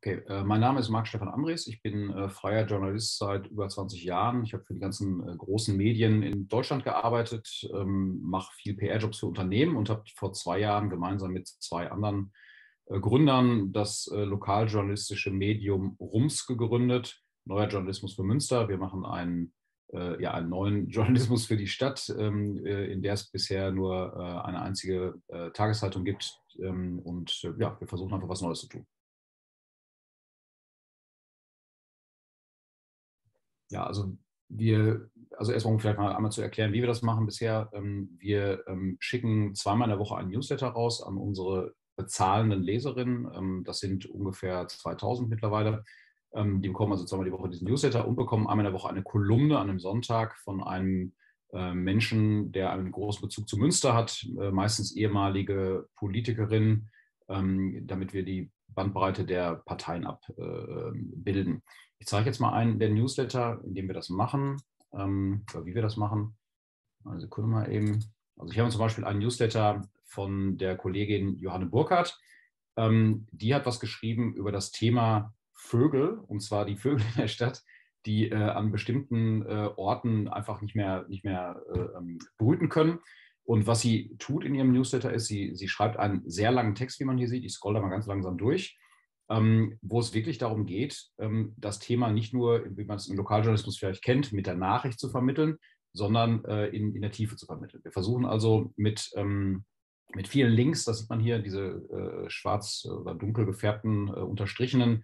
Okay, mein Name ist Marc-Stefan Amries. Ich bin freier Journalist seit über 20 Jahren. Ich habe für die ganzen großen Medien in Deutschland gearbeitet, mache viel PR-Jobs für Unternehmen und habe vor 2 Jahren gemeinsam mit zwei anderen Gründern das lokaljournalistische Medium RUMS gegründet. Neuer Journalismus für Münster. Wir machen einen neuen Journalismus für die Stadt, in der es bisher nur eine einzige Tageszeitung gibt. Ja, wir versuchen einfach was Neues zu tun. Ja, also erstmal, um vielleicht mal einmal zu erklären, wie wir das machen bisher. Wir schicken zweimal in der Woche einen Newsletter raus an unsere bezahlenden Leserinnen. Das sind ungefähr 2000 mittlerweile. Die bekommen also zweimal die Woche diesen Newsletter und bekommen einmal in der Woche eine Kolumne an einem Sonntag von einem Menschen, der einen großen Bezug zu Münster hat, meistens ehemalige Politikerin, damit wir die Bandbreite der Parteien abbilden. Ich zeige jetzt mal einen der Newsletter, in dem wir das machen, oder wie wir das machen. Eine Sekunde mal eben. Also hier haben wir zum Beispiel einen Newsletter von der Kollegin Johanne Burkhardt. Die hat was geschrieben über das Thema Vögel, und zwar die Vögel in der Stadt, die an bestimmten Orten einfach nicht mehr brüten können. Und was sie tut in ihrem Newsletter ist, sie schreibt einen sehr langen Text, wie man hier sieht. Ich scrolle da mal ganz langsam durch. Wo es wirklich darum geht, das Thema nicht nur, wie man es im Lokaljournalismus vielleicht kennt, mit der Nachricht zu vermitteln, sondern in der Tiefe zu vermitteln. Wir versuchen also mit vielen Links, das sieht man hier, diese schwarz oder dunkel gefärbten, unterstrichenen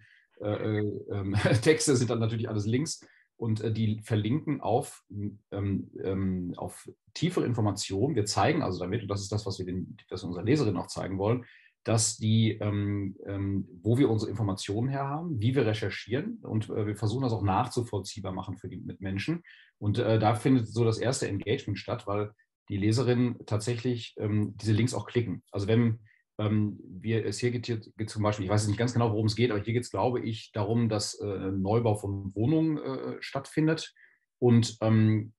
Texte sind dann natürlich alles Links, und die verlinken auf tiefere Informationen. Wir zeigen also damit, und das ist das, was wir unseren Leserinnen auch zeigen wollen, dass wo wir unsere Informationen her haben, wie wir recherchieren, und wir versuchen das auch nachzuvollziehbar machen für die Mitmenschen. Und da findet so das erste Engagement statt, weil die Leserinnen tatsächlich diese Links auch klicken. Also wenn hier geht zum Beispiel, ich weiß jetzt nicht ganz genau, worum es geht, aber hier geht es, glaube ich, darum, dass Neubau von Wohnungen stattfindet. Und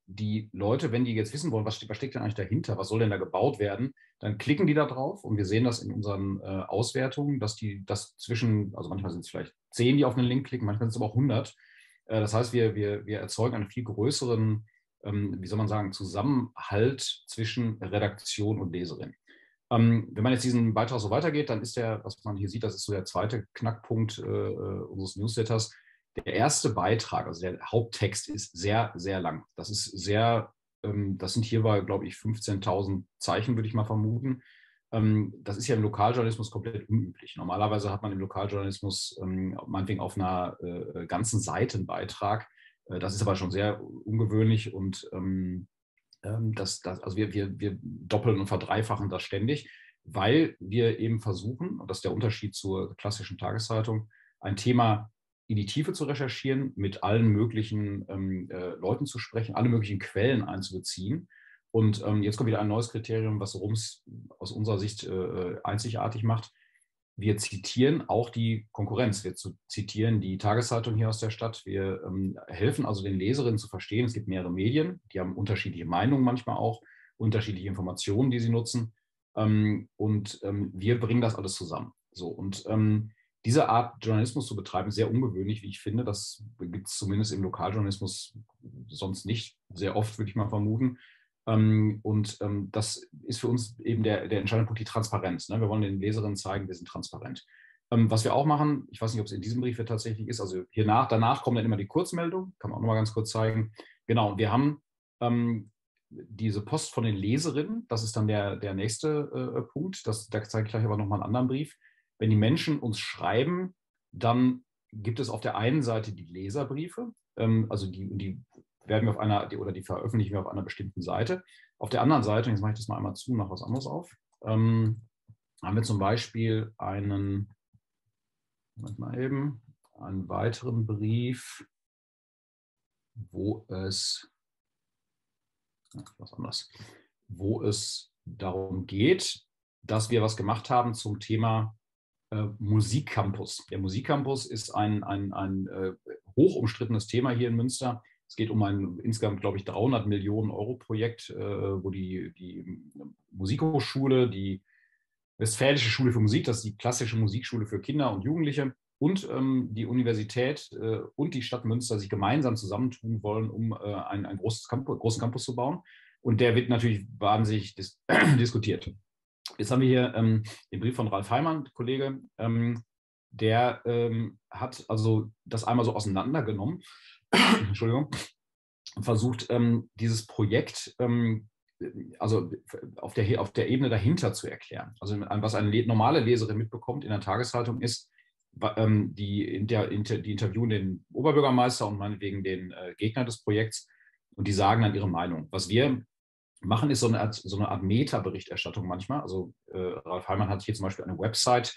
die Leute, wenn die jetzt wissen wollen, was steckt denn eigentlich dahinter, was soll denn da gebaut werden, dann klicken die da drauf, und wir sehen das in unseren Auswertungen, dass also manchmal sind es vielleicht 10, die auf einen Link klicken, manchmal sind es aber auch 100. Das heißt, wir erzeugen einen viel größeren, wie soll man sagen, Zusammenhalt zwischen Redaktion und Leserin. Wenn man jetzt diesen Beitrag so weitergeht, dann ist was man hier sieht, das ist so der zweite Knackpunkt unseres Newsletters. Der erste Beitrag, also der Haupttext, ist sehr, sehr lang. Das sind hierbei, glaube ich, 15.000 Zeichen, würde ich mal vermuten. Das ist ja im Lokaljournalismus komplett unüblich. Normalerweise hat man im Lokaljournalismus meinetwegen auf einer ganzen Seite einen Beitrag. Das ist aber schon sehr ungewöhnlich, und also wir doppeln und verdreifachen das ständig, weil wir eben versuchen, und das ist der Unterschied zur klassischen Tageszeitung, ein Thema in die Tiefe zu recherchieren, mit allen möglichen Leuten zu sprechen, alle möglichen Quellen einzubeziehen. Und jetzt kommt wieder ein neues Kriterium, was RUMS aus unserer Sicht einzigartig macht. Wir zitieren auch die Konkurrenz. Wir zitieren die Tageszeitung hier aus der Stadt. Wir helfen also den Leserinnen zu verstehen, es gibt mehrere Medien, die haben unterschiedliche Meinungen manchmal auch, unterschiedliche Informationen, die sie nutzen. Wir bringen das alles zusammen. So, und diese Art Journalismus zu betreiben, ist sehr ungewöhnlich, wie ich finde. Das gibt es zumindest im Lokaljournalismus sonst nicht, sehr oft, würde ich mal vermuten. Das ist für uns eben der entscheidende Punkt, die Transparenz. Ne? Wir wollen den Leserinnen zeigen, wir sind transparent. Was wir auch machen, ich weiß nicht, ob es in diesem Brief tatsächlich ist, also danach kommen dann immer die Kurzmeldungen, kann man auch noch mal ganz kurz zeigen. Genau, wir haben diese Post von den Leserinnen, das ist dann der nächste Punkt, da zeige ich gleich aber noch mal einen anderen Brief. Wenn die Menschen uns schreiben, dann gibt es auf der einen Seite die Leserbriefe, also die werden wir die veröffentlichen wir auf einer bestimmten Seite. Auf der anderen Seite, jetzt mache ich das mal einmal zu, mache was anderes auf, haben wir zum Beispiel einen weiteren Brief, wo es darum geht, dass wir was gemacht haben zum Thema Musikcampus. Der Musikcampus ist ein hoch umstrittenes Thema hier in Münster. Es geht um ein insgesamt, glaube ich, 300 Millionen Euro Projekt, wo die Musikhochschule, die Westfälische Schule für Musik, das ist die klassische Musikschule für Kinder und Jugendliche, und die Universität und die Stadt Münster sich gemeinsam zusammentun wollen, um einen großen Campus zu bauen. Und der wird natürlich wahnsinnig diskutiert. Jetzt haben wir hier den Brief von Ralf Heimann, Kollege, der hat also das einmal so auseinandergenommen, Entschuldigung, und versucht, dieses Projekt also auf der Ebene dahinter zu erklären. Also was eine normale Leserin mitbekommt in der Tageszeitung ist, die interviewen den Oberbürgermeister und meinetwegen den Gegner des Projekts und die sagen dann ihre Meinung. Was wir machen, ist so eine Art Meta-Berichterstattung manchmal. Also Ralf Heimann hat hier zum Beispiel eine Website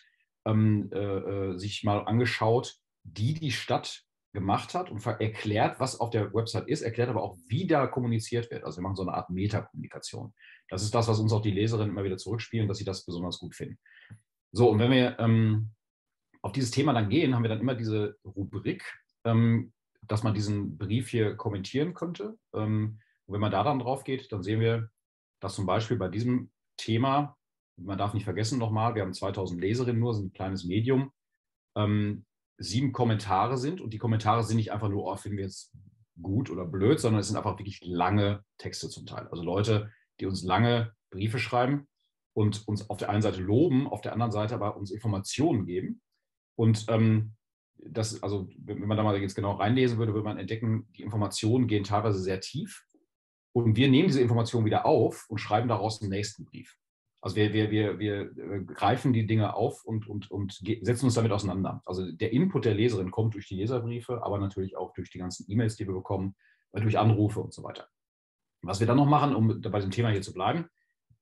sich mal angeschaut, die Stadt gemacht hat und erklärt, was auf der Website ist, erklärt aber auch, wie da kommuniziert wird. Also wir machen so eine Art Meta-Kommunikation. Das ist das, was uns auch die Leserinnen immer wieder zurückspielen, dass sie das besonders gut finden. So, und wenn wir auf dieses Thema dann gehen, haben wir dann immer diese Rubrik, dass man diesen Brief hier kommentieren könnte. Und wenn man da dann drauf geht, dann sehen wir, dass zum Beispiel bei diesem Thema, man darf nicht vergessen nochmal, wir haben 2000 Leserinnen nur, sind ein kleines Medium, 7 Kommentare sind. Und die Kommentare sind nicht einfach nur, oh, finden wir jetzt gut oder blöd, sondern es sind einfach wirklich lange Texte zum Teil. Also Leute, die uns lange Briefe schreiben und uns auf der einen Seite loben, auf der anderen Seite aber uns Informationen geben. Und also, wenn man da mal jetzt genau reinlesen würde, würde man entdecken, die Informationen gehen teilweise sehr tief. Und wir nehmen diese Informationen wieder auf und schreiben daraus den nächsten Brief. Also wir greifen die Dinge auf und setzen uns damit auseinander. Also der Input der Leserin kommt durch die Leserbriefe, aber natürlich auch durch die ganzen E-Mails, die wir bekommen, durch Anrufe und so weiter. Was wir dann noch machen, um bei dem Thema hier zu bleiben,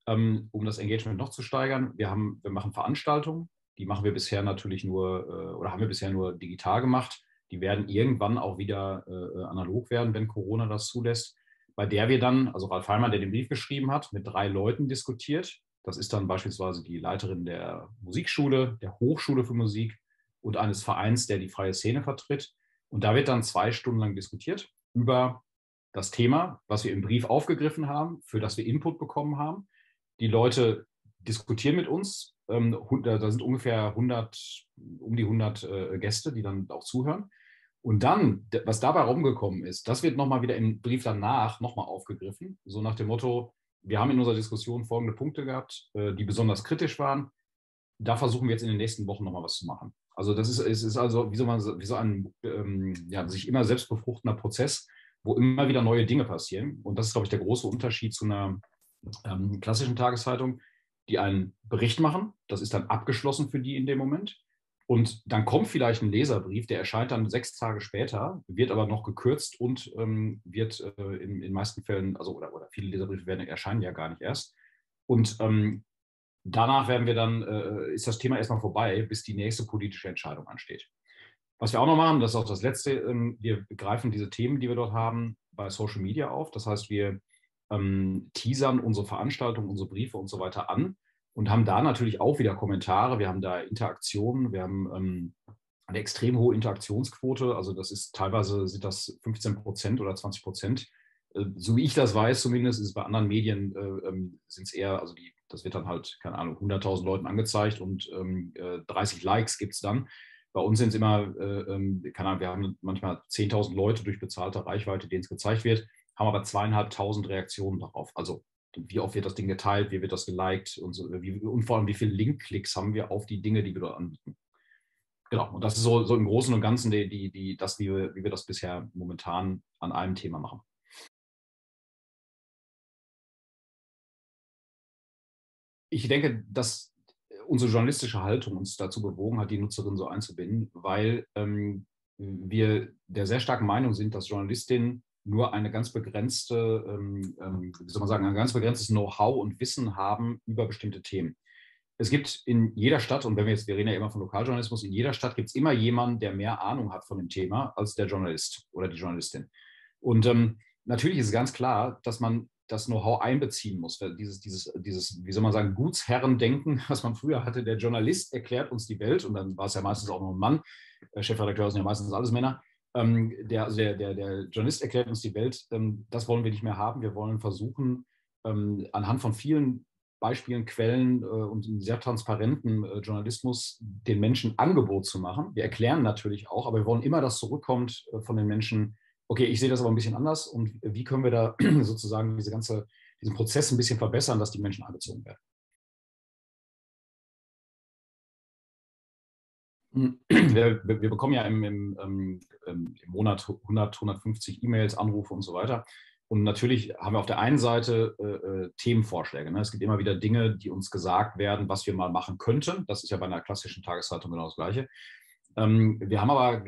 um das Engagement noch zu steigern, wir machen Veranstaltungen, die machen wir bisher natürlich nur, oder haben wir bisher nur digital gemacht. Die werden irgendwann auch wieder analog werden, wenn Corona das zulässt, bei der wir dann, also Ralf Heimann, der den Brief geschrieben hat, mit 3 Leuten diskutiert. Das ist dann beispielsweise die Leiterin der Musikschule, der Hochschule für Musik und eines Vereins, der die freie Szene vertritt. Und da wird dann 2 Stunden lang diskutiert über das Thema, was wir im Brief aufgegriffen haben, für das wir Input bekommen haben. Die Leute diskutieren mit uns. Da sind ungefähr um die 100 Gäste, die dann auch zuhören. Und dann, was dabei rumgekommen ist, das wird nochmal wieder im Brief danach nochmal aufgegriffen. So nach dem Motto, wir haben in unserer Diskussion folgende Punkte gehabt, die besonders kritisch waren. Da versuchen wir jetzt in den nächsten Wochen nochmal was zu machen. Also es ist also wie so ein sich immer selbst befruchtender Prozess, wo immer wieder neue Dinge passieren. Und das ist, glaube ich, der große Unterschied zu einer klassischen Tageszeitung, die einen Bericht machen. Das ist dann abgeschlossen für die in dem Moment. Und dann kommt vielleicht ein Leserbrief, der erscheint dann 6 Tage später, wird aber noch gekürzt und wird in den meisten Fällen, also oder viele Leserbriefe erscheinen ja gar nicht erst. Und danach werden wir dann, ist das Thema erstmal vorbei, bis die nächste politische Entscheidung ansteht. Was wir auch noch machen, das ist auch das Letzte, wir greifen diese Themen, die wir dort haben, bei Social Media auf. Das heißt, wir teasern unsere Veranstaltungen, unsere Briefe und so weiter an und haben da natürlich auch wieder Kommentare. Wir haben da Interaktionen, wir haben eine extrem hohe Interaktionsquote. Also das ist teilweise sind das 15% oder 20%. So wie ich das weiß, zumindest ist es bei anderen Medien sind es eher, also das wird dann halt, keine Ahnung, 100.000 Leuten angezeigt und 30 Likes gibt es dann. Bei uns sind es immer, keine Ahnung, wir haben manchmal 10.000 Leute durch bezahlte Reichweite, denen es gezeigt wird, haben aber 2.500 Reaktionen darauf. Also wie oft wird das Ding geteilt, wie wird das geliked und, so, und vor allem wie viele Link-Klicks haben wir auf die Dinge, die wir dort anbieten. Genau, und das ist so im Großen und Ganzen wie wir das bisher momentan an einem Thema machen. Ich denke, dass unsere journalistische Haltung uns dazu bewogen hat, die Nutzerinnen so einzubinden, weil wir der sehr starken Meinung sind, dass Journalistinnen nur eine ganz begrenzte, wie soll man sagen, ein ganz begrenztes Know-how und Wissen haben über bestimmte Themen. Es gibt in jeder Stadt, und wir reden ja immer von Lokaljournalismus, in jeder Stadt gibt es immer jemanden, der mehr Ahnung hat von dem Thema als der Journalist oder die Journalistin. Und natürlich ist es ganz klar, dass man das Know-how einbeziehen muss. Dieses, wie soll man sagen, Gutsherrendenken, was man früher hatte, der Journalist erklärt uns die Welt, und dann war es ja meistens auch noch ein Mann, Chefredakteure sind ja meistens alles Männer, der Journalist erklärt uns die Welt, das wollen wir nicht mehr haben. Wir wollen versuchen, anhand von vielen Beispielen, Quellen und einem sehr transparenten Journalismus den Menschen Angebot zu machen. Wir erklären natürlich auch, aber wir wollen immer, dass zurückkommt von den Menschen, okay, ich sehe das aber ein bisschen anders und wie können wir da sozusagen diesen Prozess ein bisschen verbessern, dass die Menschen einbezogen werden. Wir bekommen ja im Monat 100, 150 E-Mails, Anrufe und so weiter. Und natürlich haben wir auf der einen Seite Themenvorschläge. Ne? Es gibt immer wieder Dinge, die uns gesagt werden, was wir mal machen könnten. Das ist ja bei einer klassischen Tageszeitung genau das Gleiche. Wir haben aber,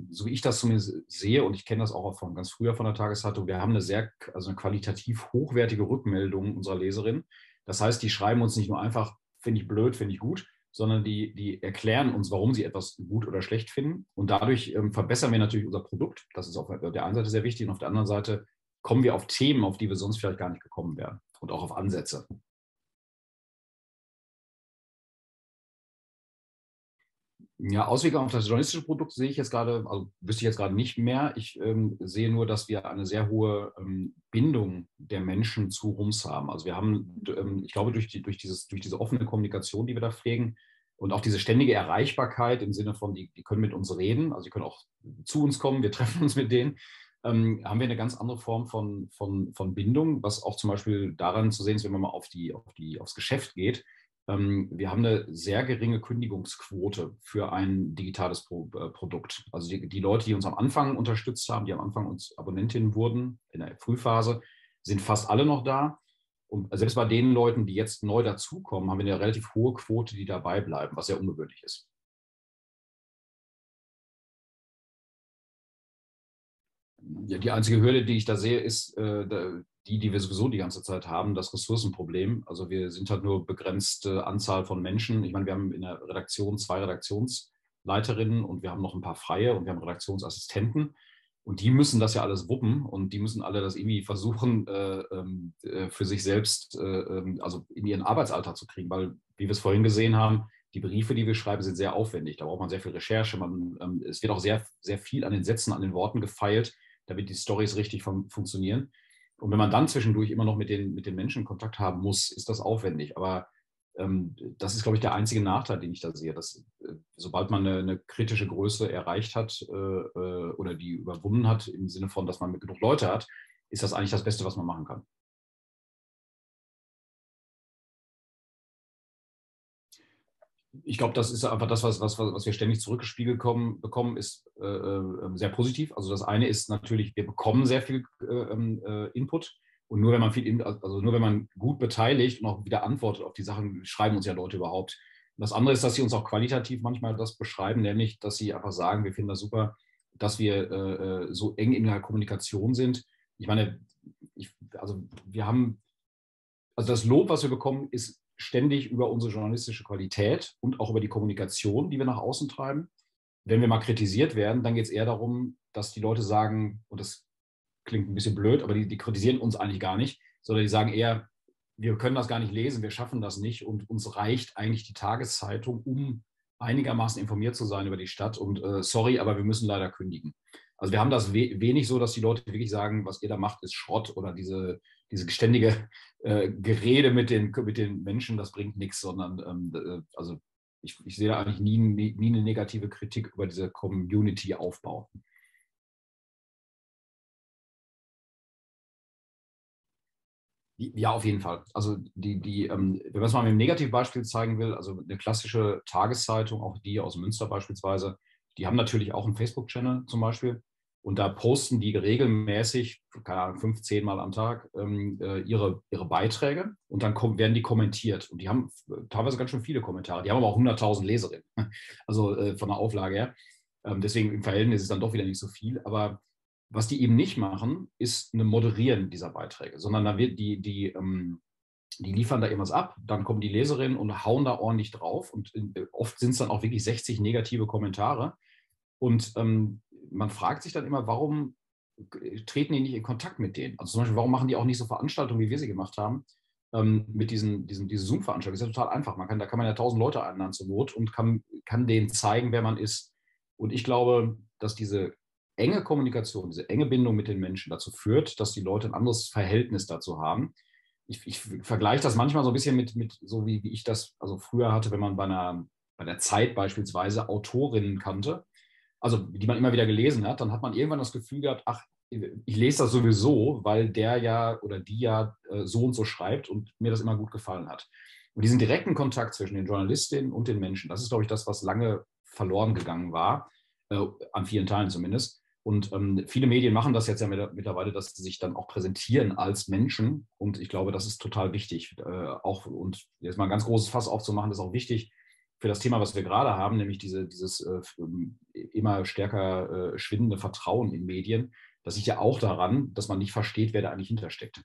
so wie ich das zumindest sehe, und ich kenne das auch von ganz früher von der Tageszeitung, wir haben eine qualitativ hochwertige Rückmeldung unserer Leserin. Das heißt, die schreiben uns nicht nur einfach, finde ich blöd, finde ich gut, sondern die erklären uns, warum sie etwas gut oder schlecht finden. Und dadurch verbessern wir natürlich unser Produkt. Das ist auf der einen Seite sehr wichtig. Und auf der anderen Seite kommen wir auf Themen, auf die wir sonst vielleicht gar nicht gekommen wären. Und auch auf Ansätze. Ja, Auswirkungen auf das journalistische Produkt sehe ich jetzt gerade, also wüsste ich jetzt gerade nicht mehr. Ich sehe nur, dass wir eine sehr hohe Bindung der Menschen zu uns haben. Also wir haben, ich glaube, durch diese offene Kommunikation, die wir da pflegen und auch diese ständige Erreichbarkeit im Sinne von, die können mit uns reden, also die können auch zu uns kommen, wir treffen uns mit denen, haben wir eine ganz andere Form von Bindung, was auch zum Beispiel daran zu sehen ist, wenn man mal aufs Geschäft geht. Wir haben eine sehr geringe Kündigungsquote für ein digitales Produkt. Also die Leute, die uns am Anfang unterstützt haben, die am Anfang uns Abonnentinnen wurden in der Frühphase, sind fast alle noch da. Und selbst bei den Leuten, die jetzt neu dazukommen, haben wir eine relativ hohe Quote, die dabei bleiben, was sehr ungewöhnlich ist. Ja, die einzige Hürde, die ich da sehe, ist die wir sowieso die ganze Zeit haben, das Ressourcenproblem. Also wir sind halt nur begrenzte Anzahl von Menschen. Ich meine, wir haben in der Redaktion 2 Redaktionsleiterinnen und wir haben noch ein paar Freie und wir haben Redaktionsassistenten. Und die müssen das ja alles wuppen und die müssen alle das irgendwie versuchen, für sich selbst, also in ihren Arbeitsalltag zu kriegen. Weil, wie wir es vorhin gesehen haben, die Briefe, die wir schreiben, sind sehr aufwendig. Da braucht man sehr viel Recherche. Es wird auch sehr, sehr viel an den Sätzen, an den Worten gefeilt, damit die Storys richtig funktionieren. Und wenn man dann zwischendurch immer noch mit den Menschen Kontakt haben muss, ist das aufwendig. Aber das ist, glaube ich, der einzige Nachteil, den ich da sehe. Dass, sobald man eine kritische Größe erreicht hat oder die überwunden hat, im Sinne von, dass man genug Leute hat, ist das eigentlich das Beste, was man machen kann. Ich glaube, das ist einfach das, was wir ständig zurückgespiegelt bekommen, ist sehr positiv. Also das eine ist natürlich, wir bekommen sehr viel Input und nur wenn man also nur wenn man gut beteiligt und auch wieder antwortet auf die Sachen, schreiben uns ja Leute überhaupt. Und das andere ist, dass sie uns auch qualitativ manchmal das beschreiben, nämlich, dass sie einfach sagen, wir finden das super, dass wir so eng in der Kommunikation sind. Ich meine, also wir haben also das Lob, was wir bekommen, ist ständig über unsere journalistische Qualität und auch über die Kommunikation, die wir nach außen treiben. Wenn wir mal kritisiert werden, dann geht es eher darum, dass die Leute sagen, und das klingt ein bisschen blöd, aber die kritisieren uns eigentlich gar nicht, sondern die sagen eher, wir können das gar nicht lesen, wir schaffen das nicht und uns reicht eigentlich die Tageszeitung, um einigermaßen informiert zu sein über die Stadt und sorry, aber wir müssen leider kündigen. Also wir haben das wenig so, dass die Leute wirklich sagen, was ihr da macht, ist Schrott oder diese ständige Gerede mit den Menschen, das bringt nichts, sondern also ich sehe da eigentlich nie eine negative Kritik über diese Community-Aufbau. Ja, auf jeden Fall. Also wenn man es mal mit einem Negativbeispiel zeigen will, also eine klassische Tageszeitung, auch die aus Münster beispielsweise, die haben natürlich auch einen Facebook-Channel zum Beispiel. Und da posten die regelmäßig, keine Ahnung, 15 Mal am Tag ihre Beiträge und dann werden die kommentiert. Und die haben teilweise ganz schön viele Kommentare. Die haben aber auch 100.000 Leserinnen, also von der Auflage her. Deswegen im Verhältnis ist es dann doch wieder nicht so viel. Aber was die eben nicht machen, ist eine Moderieren dieser Beiträge, sondern da wird die liefern da irgendwas ab, dann kommen die Leserinnen und hauen da ordentlich drauf und oft sind es dann auch wirklich 60 negative Kommentare und man fragt sich dann immer, warum treten die nicht in Kontakt mit denen? Also zum Beispiel, warum machen die auch nicht so Veranstaltungen, wie wir sie gemacht haben, mit diese Zoom-Veranstaltung? Das ist ja total einfach. Da kann man ja 1.000 Leute einladen zur Not und kann denen zeigen, wer man ist. Und ich glaube, dass diese enge Kommunikation, diese enge Bindung mit den Menschen dazu führt, dass die Leute ein anderes Verhältnis dazu haben. ich vergleiche das manchmal so ein bisschen mit so wie ich das also früher hatte, wenn man bei der Zeit beispielsweise Autorinnen kannte, also die man immer wieder gelesen hat, dann hat man irgendwann das Gefühl gehabt, ach, ich lese das sowieso, weil der ja oder die ja so und so schreibt und mir das immer gut gefallen hat. Und diesen direkten Kontakt zwischen den Journalistinnen und den Menschen, das ist, glaube ich, das, was lange verloren gegangen war, an vielen Teilen zumindest. Und viele Medien machen das jetzt ja mittlerweile, dass sie sich dann auch präsentieren als Menschen. Und ich glaube, das ist total wichtig. Auch, und jetzt mal ein ganz großes Fass aufzumachen, ist auch wichtig für das Thema, was wir gerade haben, nämlich dieses immer stärker schwindende Vertrauen in Medien. Das liegt ja auch daran, dass man nicht versteht, wer da eigentlich hintersteckt.